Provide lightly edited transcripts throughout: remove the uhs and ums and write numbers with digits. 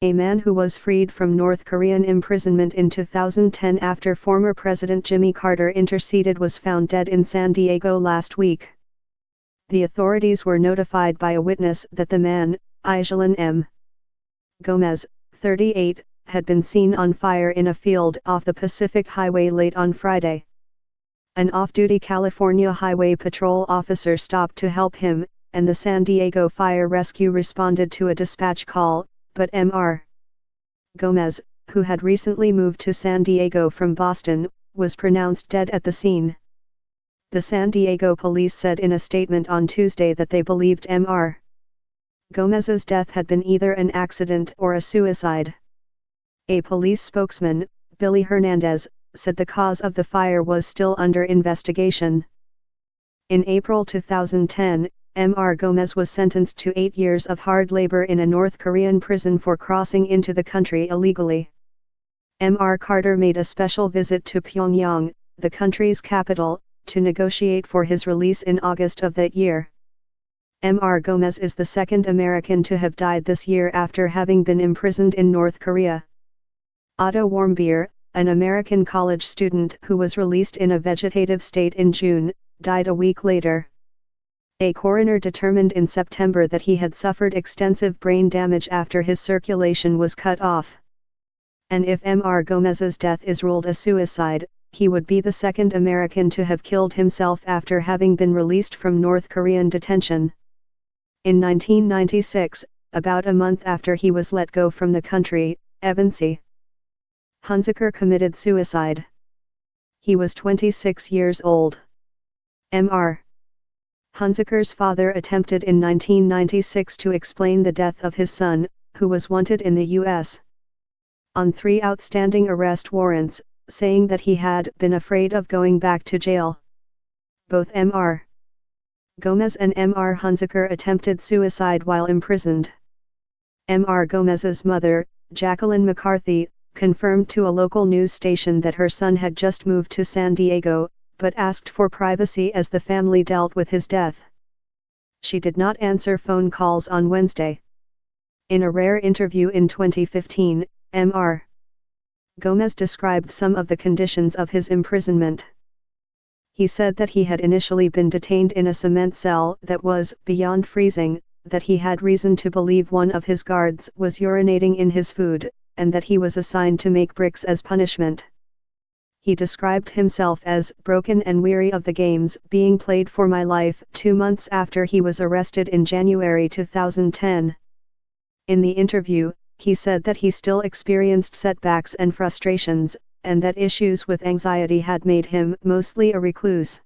A man who was freed from North Korean imprisonment in 2010 after former President Jimmy Carter interceded was found dead in San Diego last week. The authorities were notified by a witness that the man, Aijalon M. Gomez, 38, had been seen on fire in a field off the Pacific Highway late on Friday. An off-duty California Highway Patrol officer stopped to help him, and the San Diego Fire Rescue responded to a dispatch call, but Mr. Gomez, who had recently moved to San Diego from Boston, was pronounced dead at the scene. The San Diego police said in a statement on Tuesday that they believed Mr. Gomez's death had been either an accident or a suicide. A police spokesman, Billy Hernandez, said the cause of the fire was still under investigation. In April 2010, Mr. Gomez was sentenced to 8 years of hard labor in a North Korean prison for crossing into the country illegally. Mr. Carter made a special visit to Pyongyang, the country's capital, to negotiate for his release in August of that year. Mr. Gomez is the second American to have died this year after having been imprisoned in North Korea. Otto Warmbier, an American college student who was released in a vegetative state in June, died a week later. A coroner determined in September that he had suffered extensive brain damage after his circulation was cut off. And if Mr. Gomez's death is ruled a suicide, he would be the second American to have killed himself after having been released from North Korean detention. In 1996, about a month after he was let go from the country, Evan C. Hunziker committed suicide. He was 26 years old. Mr. Hunziker's father attempted in 1996 to explain the death of his son, who was wanted in the U.S. on 3 outstanding arrest warrants, saying that he had been afraid of going back to jail. Both Mr. Gomez and Mr. Hunziker attempted suicide while imprisoned. Mr. Gomez's mother, Jacqueline McCarthy, confirmed to a local news station that her son had just moved to San Diego, but asked for privacy as the family dealt with his death. She did not answer phone calls on Wednesday. In a rare interview in 2015, Mr. Gomez described some of the conditions of his imprisonment. He said that he had initially been detained in a cement cell that was beyond freezing, that he had reason to believe one of his guards was urinating in his food, and that he was assigned to make bricks as punishment. He described himself as broken and weary of the games being played for my life 2 months after he was arrested in January 2010. In the interview, he said that he still experienced setbacks and frustrations, and that issues with anxiety had made him mostly a recluse.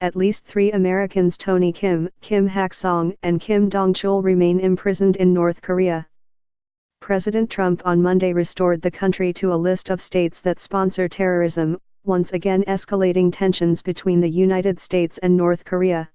At least 3 Americans, Tony Kim, Kim Hak-song, and Kim Dong-chul, remain imprisoned in North Korea. President Trump on Monday restored the country to a list of states that sponsor terrorism, once again escalating tensions between the United States and North Korea.